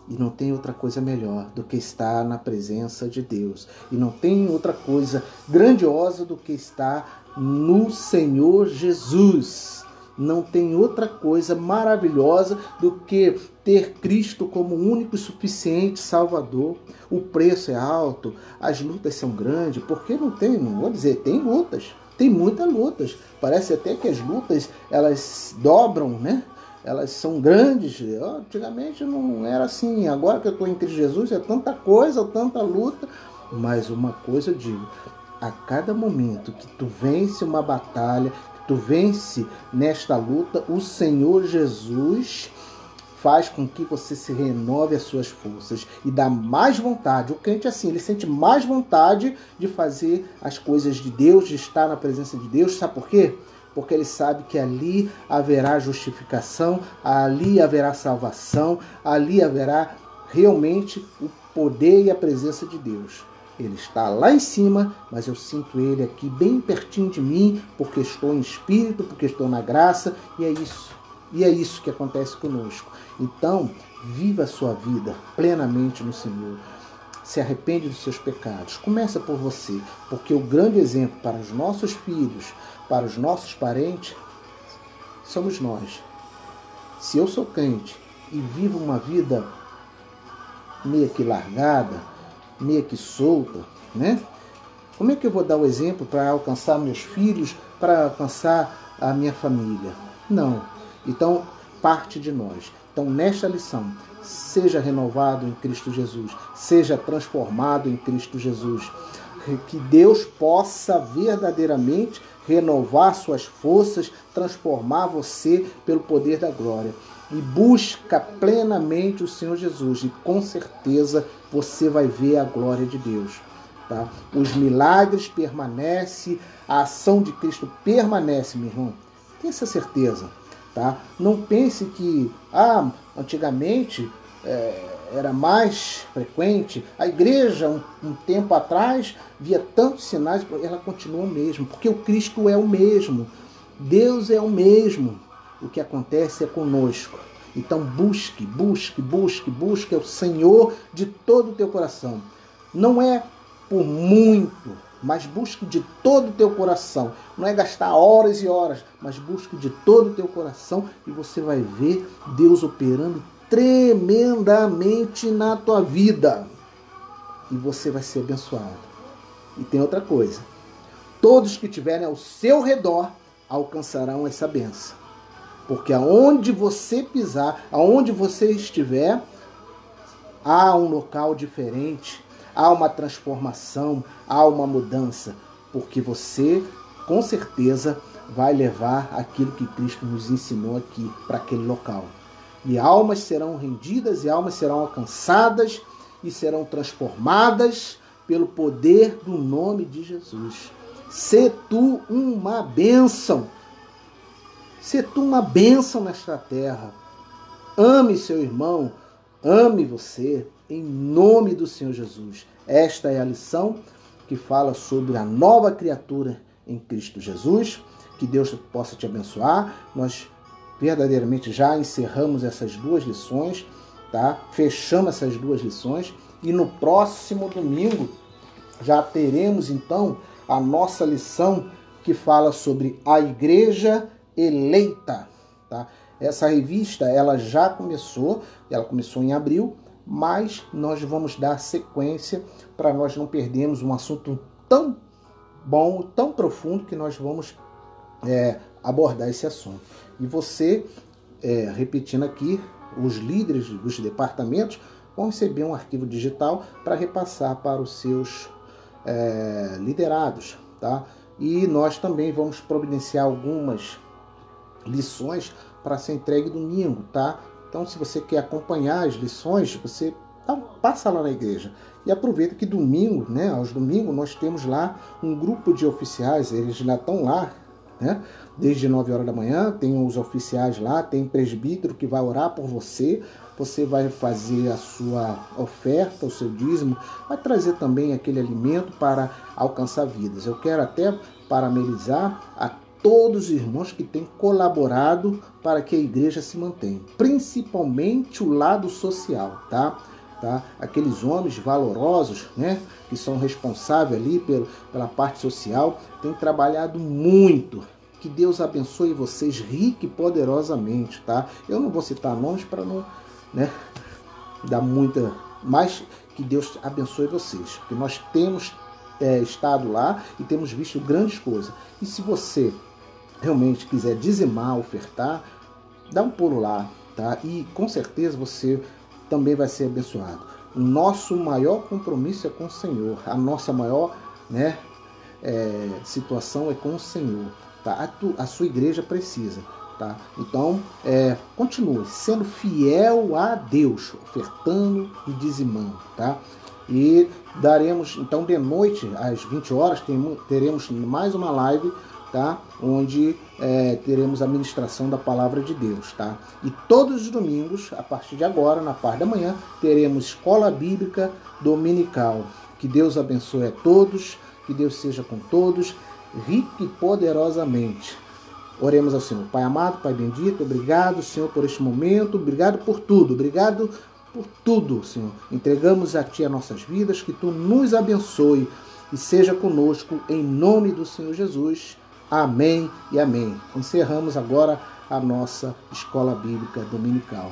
E não tem outra coisa melhor do que estar na presença de Deus. E não tem outra coisa grandiosa do que estar no Senhor Jesus. Não tem outra coisa maravilhosa do que ter Cristo como único e suficiente Salvador. O preço é alto, as lutas são grandes, porque não vou dizer, tem lutas, tem muitas lutas. Parece até que as lutas, elas dobram, né? Elas são grandes. Antigamente não era assim. Agora que eu estou em Cristo Jesus, é tanta coisa, tanta luta. Mas uma coisa eu digo, a cada momento que tu vence uma batalha, tu vence nesta luta, o Senhor Jesus faz com que você se renove as suas forças e dá mais vontade. O crente é assim, ele sente mais vontade de fazer as coisas de Deus, de estar na presença de Deus. Sabe por quê? Porque ele sabe que ali haverá justificação, ali haverá salvação, ali haverá realmente o poder e a presença de Deus. Ele está lá em cima, mas eu sinto ele aqui bem pertinho de mim, porque estou em espírito, porque estou na graça, e é isso. E é isso que acontece conosco. Então, viva a sua vida plenamente no Senhor. Se arrepende dos seus pecados. Começa por você, porque o grande exemplo para os nossos filhos, para os nossos parentes, somos nós. Se eu sou crente e vivo uma vida meio que largada, meio que solta, né? Como é que eu vou dar o exemplo para alcançar meus filhos, para alcançar a minha família? Não. Então, parte de nós. Então, nesta lição, seja renovado em Cristo Jesus, seja transformado em Cristo Jesus. Que Deus possa verdadeiramente renovar suas forças, transformar você pelo poder da glória. E busca plenamente o Senhor Jesus e com certeza você vai ver a glória de Deus. Tá? Os milagres permanecem, a ação de Cristo permanece, meu irmão. Tenha essa certeza. Tá? Não pense que antigamente era mais frequente. A igreja, um tempo atrás, via tantos sinais, ela continua o mesmo, porque o Cristo é o mesmo. Deus é o mesmo. O que acontece é conosco. Então busque o Senhor de todo o teu coração. Não é por muito, mas busque de todo o teu coração. Não é gastar horas e horas, mas busque de todo o teu coração e você vai ver Deus operando tremendamente na tua vida. E você vai ser abençoado. E tem outra coisa. Todos que estiverem ao seu redor alcançarão essa bênção. Porque aonde você pisar, aonde você estiver, há um local diferente, há uma transformação, há uma mudança. Porque você, com certeza, vai levar aquilo que Cristo nos ensinou aqui para aquele local. E almas serão rendidas, e almas serão alcançadas, e serão transformadas pelo poder do nome de Jesus. Sê tu uma bênção. Sê tu uma bênção nesta terra. Ame seu irmão, ame você, em nome do Senhor Jesus. Esta é a lição que fala sobre a nova criatura em Cristo Jesus. Que Deus possa te abençoar. Nós verdadeiramente já encerramos essas duas lições, tá? Fechamos essas duas lições e no próximo domingo já teremos então a nossa lição que fala sobre a igreja eleita, tá? Essa revista ela já começou, ela começou em abril, mas nós vamos dar sequência para nós não perdermos um assunto tão bom, tão profundo que nós vamos abordar esse assunto. E você, repetindo aqui, os líderes dos departamentos vão receber um arquivo digital para repassar para os seus liderados, tá? E nós também vamos providenciar algumas lições para ser entregue domingo, tá? Então, se você quer acompanhar as lições, você passa lá na igreja. E aproveita que domingo, né, aos domingos, nós temos lá um grupo de oficiais, eles já estão lá né? Desde 9 horas da manhã, tem os oficiais lá, tem presbítero que vai orar por você. Você vai fazer a sua oferta, o seu dízimo, vai trazer também aquele alimento para alcançar vidas. Eu quero até parabenizar a todos os irmãos que têm colaborado para que a igreja se mantenha, principalmente o lado social, tá? Aqueles homens valorosos, né, que são responsáveis ali pela parte social, têm trabalhado muito. Que Deus abençoe vocês rico e poderosamente, tá? Eu não vou citar nomes para não, né, dar muita, mas que Deus abençoe vocês, porque nós temos estado lá e temos visto grandes coisas. E se você realmente quiser dizimar, ofertar, dá um pulo lá, tá? E com certeza você também vai ser abençoado. O nosso maior compromisso é com o Senhor, a nossa maior, né, situação é com o Senhor, tá? A sua igreja precisa, tá? Então, continue sendo fiel a Deus, ofertando e dizimando, tá? E daremos, então, de noite, às 20 horas, teremos mais uma live, tá? Onde teremos a ministração da palavra de Deus, tá? E todos os domingos, a partir de agora, na parte da manhã, teremos escola bíblica dominical. Que Deus abençoe a todos, que Deus seja com todos, rico e poderosamente. Oremos ao Senhor. Pai amado, Pai bendito, obrigado, Senhor, por este momento, obrigado por tudo, obrigado por tudo, Senhor. Entregamos a Ti as nossas vidas, que Tu nos abençoe e seja conosco, em nome do Senhor Jesus. Amém e amém. Encerramos agora a nossa escola bíblica dominical.